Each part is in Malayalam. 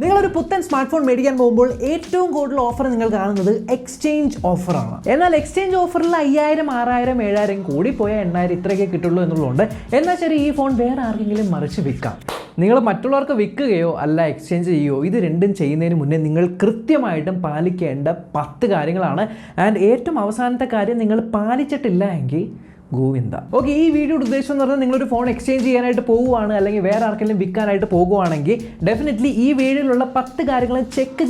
നിങ്ങളൊരു പുത്തൻ സ്മാർട്ട് ഫോൺ മേടിക്കാൻ പോകുമ്പോൾ ഏറ്റവും കൂടുതൽ ഓഫർ നിങ്ങൾ കാണുന്നത് എക്സ്ചേഞ്ച് ഓഫറാണ്. എന്നാൽ എക്സ്ചേഞ്ച് ഓഫറിൽ 5000, 6000, 7000 കൂടി പോയാൽ 8000 ഇത്രയൊക്കെ കിട്ടുള്ളൂ എന്നുള്ളതുകൊണ്ട് എന്നാൽ ശരി ഈ ഫോൺ വേറെ ആർക്കെങ്കിലും മറിച്ച് വിൽക്കാം. നിങ്ങൾ മറ്റുള്ളവർക്ക് വിൽക്കുകയോ അല്ല എക്സ്ചേഞ്ച് ചെയ്യുകയോ ഇത് രണ്ടും ചെയ്യുന്നതിന് മുന്നേ നിങ്ങൾ കൃത്യമായിട്ടും പാലിക്കേണ്ട 10 കാര്യങ്ങളാണ്. ആൻഡ് ഏറ്റവും അവസാനത്തെ കാര്യം നിങ്ങൾ പാലിച്ചിട്ടില്ല എങ്കിൽ ഗോവിന്ദ. ഓക്കെ, ഈ വീഡിയോയുടെ ഉദ്ദേശം എന്ന് പറഞ്ഞാൽ നിങ്ങളൊരു ഫോൺ എക്സ്ചേഞ്ച് ചെയ്യാനായിട്ട് പോകുകയാണ് അല്ലെങ്കിൽ വേറെ ആർക്കെങ്കിലും വിൽക്കാനായിട്ട് പോകുകയാണെങ്കിൽ ഡെഫിനറ്റ്ലി ഈ വീഡിയോയിലുള്ള 10 കാര്യങ്ങൾ ചെക്ക്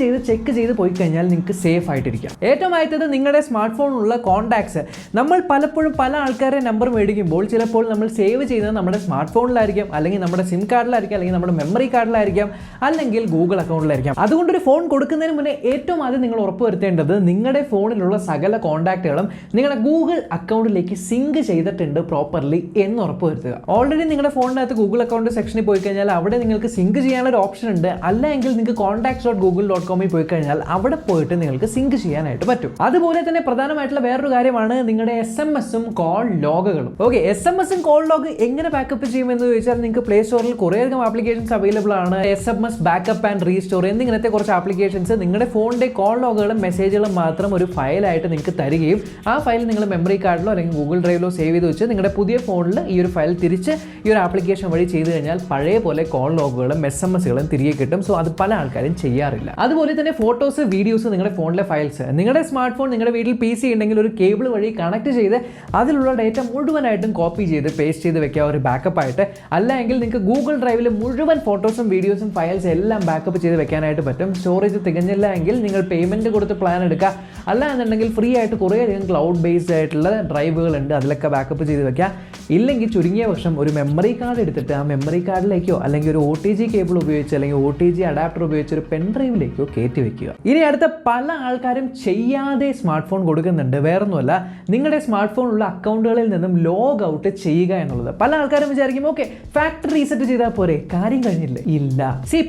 ചെയ്ത് പോയി കഴിഞ്ഞാൽ നിങ്ങൾക്ക് സേഫ് ആയിട്ടിരിക്കാം. ഏറ്റവും ആദ്യത്തേത് നിങ്ങളുടെ സ്മാർട്ട് ഫോണിലുള്ള കോൺടാക്ട്സ്. നമ്മൾ പലപ്പോഴും പല ആൾക്കാരുടെ നമ്പർ മേടിക്കുമ്പോൾ ചിലപ്പോൾ നമ്മൾ സേവ് ചെയ്യുന്നത് നമ്മുടെ സ്മാർട്ട് ഫോണിലായിരിക്കും, അല്ലെങ്കിൽ നമ്മുടെ സിം കാർഡിലായിരിക്കും, അല്ലെങ്കിൽ നമ്മുടെ മെമ്മറി കാർഡിലായിരിക്കും, അല്ലെങ്കിൽ ഗൂഗിൾ അക്കൗണ്ടിലായിരിക്കും. അതുകൊണ്ടൊരു ഫോൺ കൊടുക്കുന്നതിന് മുന്നേ ഏറ്റവും ആദ്യം നിങ്ങൾ ഉറപ്പുവരുത്തേണ്ടത് നിങ്ങളുടെ ഫോണിലുള്ള സകല കോൺടാക്റ്റുകളും നിങ്ങളുടെ ഗൂഗിൾ അക്കൗണ്ടിലേക്ക് സിങ്ക് ചെയ്തിട്ടുണ്ട് പ്രോപ്പർലി എന്ന് ഉറപ്പ് വരുത്തുക. ഓൾറെഡി നിങ്ങളുടെ ഫോണിനകത്ത് ഗൂഗിൾ അക്കൗണ്ട് സെക്ഷനിൽ പോയി കഴിഞ്ഞാൽ അവിടെ നിങ്ങൾക്ക് സിങ്ക് ചെയ്യാനുള്ള ഒരു ഓപ്ഷൻ ഉണ്ട്. അല്ലെങ്കിൽ നിങ്ങൾക്ക് contacts.google.com പോയി കഴിഞ്ഞാൽ അവിടെ പോയിട്ട് നിങ്ങൾക്ക് സിങ്ക് ചെയ്യാനായിട്ട് പറ്റും. അതുപോലെ തന്നെ പ്രധാനമായിട്ടുള്ള വേറൊരു കാര്യമാണ് നിങ്ങളുടെ SMS-ഉം കോൾ ലോഗുകളും. ഓക്കെ, SMS-ഉം കോൾ ലോഗ് എങ്ങനെ ബാക്കപ്പ് ചെയ്യുമെന്ന് ചോദിച്ചാൽ നിങ്ങൾക്ക് പ്ലേ സ്റ്റോറിൽ കുറേയധികം ആപ്ലിക്കേഷൻസ് അവൈലബിൾ ആണ്. SMS ബാക്കപ്പ് ആൻഡ് റീസ്റ്റോർ എന്നിങ്ങനത്തെ കുറച്ച് ആപ്ലിക്കേഷൻസ് നിങ്ങളുടെ ഫോണിന്റെ കോൾ ലോഗുകളും മെസ്സേജുകളും മാത്രം ഒരു ഫയലായിട്ട് നിങ്ങൾക്ക് തരികയും ആ ഫയൽ നിങ്ങൾ മെമ്മറി കാർഡിലോ അല്ലെങ്കിൽ ഗൂഗിൾ ഡ്രൈവിലോ സേവ് ചെയ്ത് വെച്ച് നിങ്ങളുടെ പുതിയ ഫോണിൽ ഈ ഒരു ഫയൽ തിരിച്ച് ഈ ഒരു ആപ്ലിക്കേഷൻ വഴി ചെയ്ത് കഴിഞ്ഞാൽ പഴയ പോലെ കോൾ ലോഗുകളും SMS-കളും തിരികെ കിട്ടും. സോ അത് പല ആൾക്കാരും ചെയ്യാറില്ല. അതുപോലെ തന്നെ ഫോട്ടോസ്, വീഡിയോസ്, നിങ്ങളുടെ ഫോണിലെ ഫയൽസ്, നിങ്ങളുടെ സ്മാർട്ട് ഫോൺ നിങ്ങളുടെ വീട്ടിൽ PC ഉണ്ടെങ്കിൽ ഒരു കേബിൾ വഴി കണക്ട് ചെയ്ത് അതിലുള്ള ഡേറ്റ മുഴുവനായിട്ടും കോപ്പി ചെയ്ത് പേസ്റ്റ് ചെയ്ത് വെക്കുക ഒരു ബാക്കപ്പ് ആയിട്ട്. അല്ലെങ്കിൽ നിങ്ങൾക്ക് ഗൂഗിൾ ഡ്രൈവിൽ മുഴുവൻ ഫോട്ടോസും വീഡിയോസും ഫയൽസ് എല്ലാം ബാക്കപ്പ് ചെയ്ത് വെക്കാനായിട്ട് പറ്റും. സ്റ്റോറേജ് തികഞ്ഞില്ല എങ്കിൽ നിങ്ങൾ പേയ്മെന്റ് കൊടുത്ത് പ്ലാൻ എടുക്കുക. അല്ല എന്നുണ്ടെങ്കിൽ ഫ്രീ ആയിട്ട് കുറേയധികം ക്ലൗഡ് ബേസ്ഡ് ആയിട്ടുള്ള ഡ്രൈവുകളുണ്ട്, അതിലൊക്കെ ബാക്കപ്പ് ചെയ്ത് വെക്കുക. ഇല്ലെങ്കിൽ ചുരുങ്ങിയ പക്ഷം ഒരു മെമ്മറി കാർഡ് എടുത്തിട്ട് ആ മെമ്മറി കാർഡിലേക്കോ അല്ലെങ്കിൽ ഒരു OTG കേബിൾ ഉപയോഗിച്ച് അല്ലെങ്കിൽ OTG അഡാപ്റ്റർ ഉപയോഗിച്ച് ഒരു പെൻ ഡ്രൈവിലേക്കോ കയറ്റി വെക്കുക. ഇനി അടുത്ത പല ആൾക്കാരും ചെയ്യാതെ സ്മാർട്ട് ഫോൺ കൊടുക്കുന്നുണ്ട്. വേറൊന്നുമല്ല, നിങ്ങളുടെ സ്മാർട്ട് ഫോണിലുള്ള അക്കൗണ്ടുകളിൽ നിന്നും ലോഗ് ഔട്ട് ചെയ്യുക എന്നുള്ളത്. പല ആൾക്കാരും വിചാരിക്കും ഓക്കെ ഫാക്ടറി റീസെറ്റ് ചെയ്താൽ പോരെ, കാര്യം കഴിഞ്ഞില്ല. ഇല്ല,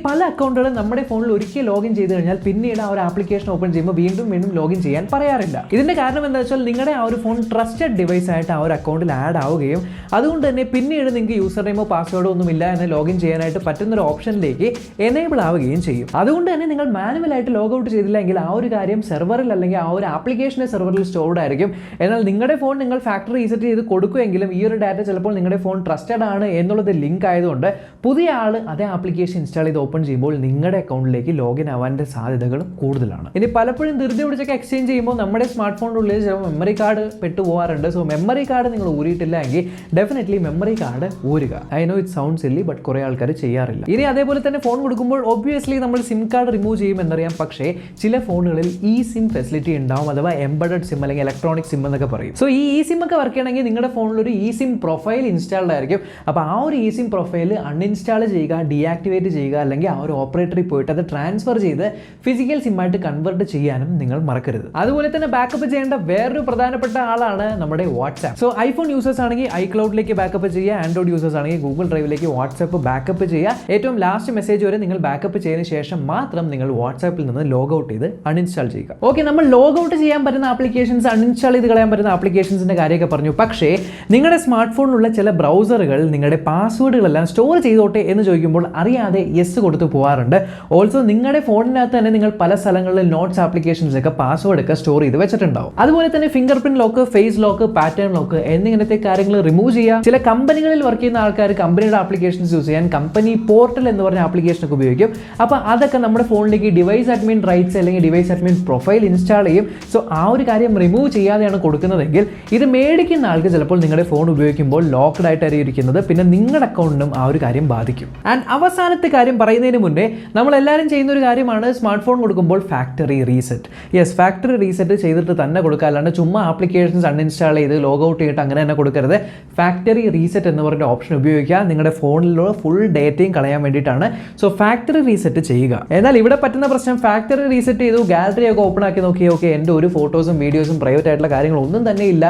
പല അക്കൗണ്ടുകളും നമ്മുടെ ഫോണിൽ ഒരിക്കൽ ലോഗിൻ ചെയ്ത് കഴിഞ്ഞാൽ പിന്നീട് ആ ഒരു ആപ്ലിക്കേഷൻ ഓപ്പൺ ചെയ്യുമ്പോൾ വീണ്ടും ലോഗിൻ ചെയ്യാൻ പറയാറില്ല. ഇതിന്റെ കാരണം എന്താ വെച്ചാൽ നിങ്ങളുടെ ആ ഒരു ഫോൺ ട്രസ്റ്റഡ് ഡിവൈസ് ആയിട്ട് ആ ഒരു അക്കൗണ്ടിൽ ആഡ് ആവുകയും അതുകൊണ്ട് തന്നെ പിന്നീട് നിങ്ങൾക്ക് യൂസർ നെയിമോ പാസ്വേഡോ ഒന്നും ഇല്ല എന്ന് ലോഗിൻ ചെയ്യാനായിട്ട് പറ്റുന്ന ഒരു ഓപ്ഷനിലേക്ക് എനേബിൾ ആവുകയും ചെയ്യും. അതുകൊണ്ട് തന്നെ നിങ്ങൾ മാനുവലായിട്ട് ലോഗ് ഔട്ട് ചെയ്തില്ലെങ്കിൽ ആ ഒരു കാര്യം സെർവറിൽ അല്ലെങ്കിൽ ആ ഒരു ആപ്ലിക്കേഷന്റെ സെർവറിൽ സ്റ്റോർഡ് ആയിരിക്കും. എന്നാൽ നിങ്ങളുടെ ഫോൺ നിങ്ങൾ ഫാക്ടറി റീസെറ്റ് ചെയ്ത് കൊടുക്കുമെങ്കിലും ഈ ഒരു ഡാറ്റ ചിലപ്പോൾ നിങ്ങളുടെ ഫോൺ ട്രസ്റ്റഡ് ആണ് എന്നുള്ളത് ലിങ്ക് ആയതുകൊണ്ട് പുതിയ ആൾ അതേ ആപ്ലിക്കേഷൻ ഇൻസ്റ്റാൾ ചെയ്ത് ഓപ്പൺ ചെയ്യുമ്പോൾ നിങ്ങളുടെ അക്കൗണ്ടിലേക്ക് ലോഗിൻ ആവാൻ്റെ സാധ്യതകൾ കൂടുതലാണ്. ഇനി പലപ്പോഴും ധൃതി പിടിച്ചൊക്കെ എക്സ്ചേഞ്ച് ചെയ്യുമ്പോൾ നമ്മുടെ സ്മാർട്ട് ഫോണിനുള്ളിൽ ചിലപ്പോൾ മെമ്മറി കാർഡ് പെട്ടുപോകാറുണ്ട്. സോ മെമ്മറി കാർഡ് നിങ്ങൾ ഊരിയിട്ടില്ല എങ്കിൽ ഡെഫിനറ്റ്ലി മെമ്മറി കാർഡ് ഊരുക. I know it sounds silly, but കുറേ ആൾക്കാർ ചെയ്യാറില്ല. ഇനി അതേപോലെ തന്നെ ഫോൺ കൊടുക്കുമ്പോൾ ഒബ്വിയസ്ലി നമ്മൾ സിം കാർഡ് റിമൂവ് ചെയ്യും എന്നറിയാം. പക്ഷേ ചില ഫോണുകളിൽ സിം ഫെസിലിറ്റി ഉണ്ടാവും, അഥവാ എംബഡഡ് സിം അല്ലെങ്കിൽ ഇലക്ട്രോണിക് സിം എന്നൊക്കെ പറയും. സോ ഈ സിം ഒക്കെ വർക്ക് ചെയ്യണമെങ്കിൽ നിങ്ങളുടെ ഫോണിൽ ഒരു സിം പ്രൊഫൈൽ ഇൻസ്റ്റാൾഡ് ആയിരിക്കും. അപ്പോൾ ആ ഒരു സിം പ്രൊഫൈൽ അൺഇൻസ്റ്റാൾ ചെയ്യുക, ഡീആക്ടിവേറ്റ് ചെയ്യുക, അല്ലെങ്കിൽ ആ ഒരു ഓപ്പറേറ്ററിൽ പോയിട്ട് അത് ട്രാൻസ്ഫർ ചെയ്ത് ഫിസിക്കൽ സിമ്മായിട്ട് കൺവേർട്ട് ചെയ്യാനും നിങ്ങൾ മറക്കരുത്. അതുപോലെ തന്നെ ബാക്കപ്പ് ചെയ്യേണ്ട വേറൊരു പ്രധാനപ്പെട്ട ആളാണ് നമ്മുടെ വാട്സാപ്പ്. സോ ഐഫോൺ യൂസേഴ്സ് ആണെങ്കിൽ ഐക്ലൗഡിലേക്ക് ബാക്കപ്പ് ചെയ്യുക, ആൻഡ്രോയിഡ് യൂസേഴ്സ് ആണെങ്കിൽ ഗൂഗിൾ ഡ്രൈവിലേക്ക് വാട്സാപ്പ് ബാക്കപ്പ് ചെയ്യുക. ഏറ്റവും ലാസ്റ്റ് മെസ്സേജ് വരെ നിങ്ങൾ ബാക്കപ്പ് ചെയ്തതിന് ശേഷം മാത്രം നിങ്ങൾ വാട്സാപ്പിൽ നിന്ന് ലോഗ് ഔട്ട് ചെയ്ത് അൺഇൻസ്റ്റാൾ ചെയ്യുക. ഓക്കെ, നമ്മൾ ലോഗ് ഔട്ട് ചെയ്യാൻ പറ്റുന്ന ആപ്ലിക്കേഷൻസ്, അൺഇൻസ്റ്റാൾ ചെയ്ത് കളയാൻ പറ്റുന്ന ആപ്ലിക്കേഷൻസിന്റെ കാര്യമൊക്കെ പറഞ്ഞു. പക്ഷേ നിങ്ങളുടെ സ്മാർട്ട് ഫോണിലുള്ള ചില ബ്രൗസറുകൾ നിങ്ങളുടെ പാസ്വേഡുകളെല്ലാം സ്റ്റോർ ചെയ്തോട്ടെ എന്ന് ചോദിക്കുമ്പോൾ അറിയാതെ യെസ് കൊടുത്ത് പോകാറുണ്ട്. ഓൾസോ നിങ്ങളുടെ ഫോണിനകത്ത് തന്നെ നിങ്ങൾ പല സ്ഥലങ്ങളിൽ നോട്ട്സ് ആപ്ലിക്കേഷൻസ് ഒക്കെ പാസ്വേഡ് ഒക്കെ സ്റ്റോർ ചെയ്ത് വെച്ചിട്ടുണ്ടാവും. അതുപോലെ തന്നെ fingerprint lock, face lock, pattern lock എന്നിങ്ങനത്തെ കാര്യങ്ങൾ റിമൂവ് ചെയ്യാം. ചില കമ്പനികളിൽ വർക്ക് ചെയ്യുന്ന ആൾക്കാർ കമ്പനിയുടെ ആപ്ലിക്കേഷൻസ് യൂസ് ചെയ്യാൻ കമ്പനി പോർട്ടൽ എന്ന് പറഞ്ഞ ആപ്ലിക്കേഷൻ ഒക്കെ ഉപയോഗിക്കും. അപ്പോൾ അതൊക്കെ നമ്മുടെ ഫോണിലേക്ക് ഡിവൈസ് അഡ്മിൻ റൈറ്റ്സ് അല്ലെങ്കിൽ ഡിവൈസ് അഡ്മിൻ പ്രൊഫൈൽ ഇൻസ്റ്റാൾ ചെയ്യും. സോ ആ ഒരു കാര്യം റിമൂവ് ചെയ്യാതെയാണ് കൊടുക്കുന്നതെങ്കിൽ ഇത് മേടിക്കുന്ന ആൾക്ക് ചിലപ്പോൾ നിങ്ങളുടെ ഫോൺ ഉപയോഗിക്കുമ്പോൾ ലോക്ക്ഡ് ആയിട്ടായിരിക്കും ഇരിക്കുന്നത്. പിന്നെ നിങ്ങളുടെ അക്കൗണ്ടിനും ആ ഒരു കാര്യം ബാധിക്കും. ആൻഡ് അവസാനത്തെ കാര്യം പറയുന്നതിന് മുന്നേ നമ്മൾ എല്ലാവരും ചെയ്യുന്ന ഒരു കാര്യമാണ് സ്മാർട്ട് ഫോൺ കൊടുക്കുമ്പോൾ factory reset. Yes, factory reset ചെയ്തിട്ട് തന്നെ കൊടുക്കുക, അല്ലാണ്ട് ചുമ്മാ ആപ്ലിക്കേഷൻസ് അൺഇൻസ്റ്റാൾ ചെയ്ത് ലോഗ് ഔട്ട് ചെയ്തിട്ട് അങ്ങനെ തന്നെ കൊടുക്കരുത്. ഫാക്ടറി റീസെറ്റ് എന്ന് പറഞ്ഞ ഓപ്ഷൻ ഉപയോഗിക്കുക നിങ്ങളുടെ ഫോണിലുള്ള ഫുൾ ഡേറ്റയും കളയാൻ വേണ്ടിയിട്ടാണ്. സോ ഫാക്ടറി റീസെറ്റ് ചെയ്യുക. എന്നാൽ ഇവിടെ പറ്റുന്ന പ്രശ്നം ഫാക്ടറി റീസെറ്റ് ചെയ്തു, ഗാലറി ഒക്കെ ഓപ്പൺ ആക്കി നോക്കി ഓക്കെ എൻ്റെ ഒരു ഫോട്ടോസും വീഡിയോസും പ്രൈവറ്റ് ആയിട്ടുള്ള കാര്യങ്ങളൊന്നും തന്നെ ഇല്ല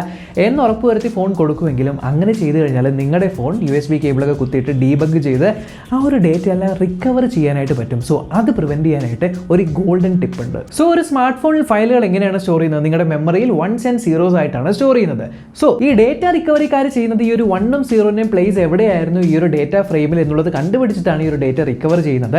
എന്ന് ഉറപ്പുവരുത്തി ഫോൺ കൊടുക്കുമെങ്കിലും അങ്ങനെ ചെയ്തു കഴിഞ്ഞാൽ നിങ്ങളുടെ ഫോൺ USB കേബിളൊക്കെ കുത്തിയിട്ട് ഡീബഗ് ചെയ്ത് ആ ഒരു ഡേറ്റ എല്ലാം റിക്കവർ ചെയ്യാനായിട്ട് പറ്റും. സോ അത് പ്രിവെന്റ് ചെയ്യാനായിട്ട് ഒരു ഗോൾഡൻ ടിപ്പ് ഉണ്ട്. സോ ഒരു സ്മാർട്ട് ഫോണിൽ ഫയലുകൾ എങ്ങനെയാണ് സ്റ്റോർ ചെയ്യുന്നത്? നിങ്ങളുടെ മെമ്മറിയിൽ 1s and 0s ആയിട്ടാണ് സ്റ്റോർ ചെയ്യുന്നത്. സോ ഈ ഡേറ്റ റിക്കവറിക്കാർ ചെയ്യുന്നത് ഈ ഒരു 1ഉം 0നെയും പ്ലേസ് എവിടെയായിരുന്നു ഈ ഒരു ഡേറ്റ ഫ്രെയിമിൽ എന്നുള്ളത് കണ്ടുപിടിച്ചിട്ടാണ് ഈ ഒരു ഡേറ്റ റിക്കവർ ചെയ്യുന്നത്.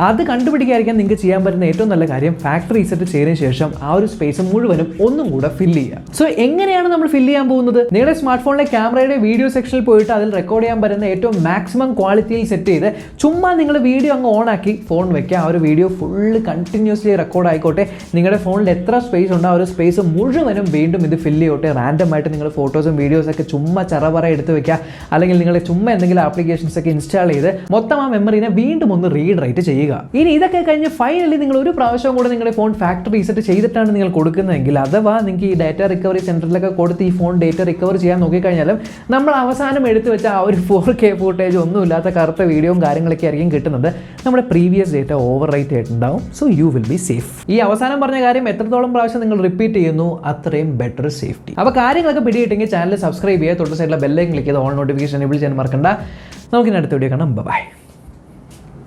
അത് കണ്ടുപിടിക്കാതിരിക്കാൻ നിങ്ങൾക്ക് ചെയ്യാൻ പറ്റുന്ന ഏറ്റവും നല്ല കാര്യം ഫാക്ടറി റീസെറ്റ് ചെയ്തതിനു ശേഷം ആ ഒരു സ്പേസ് മുഴുവനും ഒന്നും കൂടെ ഫില്ല് ചെയ്യുക. സോ എങ്ങനെയാണ് നമ്മൾ ഫില്ല് ചെയ്യാൻ പോകുന്നത്? നിങ്ങളുടെ സ്മാർട്ട് ഫോണിലെ ക്യാമറയുടെ വീഡിയോ സെക്ഷനിൽ പോയിട്ട് അതിൽ റെക്കോർഡ് ചെയ്യാൻ പറ്റുന്ന ഏറ്റവും മാക്സിമം ക്വാളിറ്റിയിൽ സെറ്റ് ചെയ്ത് ചുമ്മാ നിങ്ങൾ വീഡിയോ അങ്ങ് ഓൺ ആക്കി ഫോൺ വെക്കുക. ആ ഒരു വീഡിയോ ഫുള്ള് കണ്ടിന്യൂസ്ലി റെക്കോർഡ് ആയിക്കോട്ടെ. നിങ്ങളുടെ ഫോണിൽ എത്ര സ്പേസ് ഉണ്ടോ ആ ഒരു സ്പേസ് മുഴുവനും വീണ്ടും ഇത് ഫില്ല് ചെയ്യട്ടെ. റാൻഡമായിട്ട് നിങ്ങൾ ഫോട്ടോസും വീഡിയോസൊക്കെ ചുമ്മാ ചറപറ എടുത്ത് വെക്കുക, അല്ലെങ്കിൽ നിങ്ങൾ ചുമ്മാ എന്തെങ്കിലും ആപ്ലിക്കേഷൻസ് ഒക്കെ ഇൻസ്റ്റാൾ ചെയ്ത് മൊത്തം ആ മെമ്മറിനെ വീണ്ടും ഒന്ന് റീഡ് റൈറ്റ് ചെയ്യുക. ഇനി ഇതൊക്കെ കഴിഞ്ഞ് ഫൈനലി നിങ്ങൾ ഒരു പ്രാവശ്യം കൂടെ നിങ്ങളുടെ ഫോൺ ഫാക്ടറി റീസെറ്റ് ചെയ്തിട്ടാണ് നിങ്ങൾ കൊടുക്കുന്നതെങ്കിൽ, അഥവാ നിങ്ങൾക്ക് ഈ ഡാറ്റ റിക്കവറി സെൻറ്ററിലൊക്കെ കൊടുത്ത് ഈ ഫോൺ ഡേറ്റ റിക്കവർ ചെയ്യാൻ നോക്കിക്കഴിഞ്ഞാലും നമ്മൾ അവസാനം എടുത്തു വെച്ച ആ ഒരു 4K ഫുട്ടേജ് ഒന്നുമില്ലാത്ത കറുത്ത വീഡിയോയും കാര്യങ്ങളൊക്കെ ആയിരിക്കും കിട്ടുന്നത്. നമ്മുടെ പ്രീവിയസ് ഡേറ്റ ഓവർ റൈറ്റ് ആയിട്ടുണ്ടാവും. So you will be safe. ഈ അവസാനം പറഞ്ഞ കാര്യം എത്രത്തോളം പ്രാവശ്യം നിങ്ങൾ റിപ്പീറ്റ് ചെയ്യുന്നു അത്രയും ബെറ്റർ സേഫ്റ്റി. അപ്പോൾ കാര്യങ്ങളൊക്കെ പിടികിട്ടെങ്കിൽ ചാനൽ സബ്സ്ക്രൈബ് ചെയ്യുക, തൊട്ട് സൈഡിലെ ബെല്ലൈക്കൻ ക്ലിക്ക് ചെയ്ത് ഓൾ നോട്ടിഫിക്കേഷൻ എനേബിൾ ചെയ്യാൻ മറക്കണ്ട. നമുക്കിനി അടുത്ത വീഡിയോ കാണാം. ബൈ.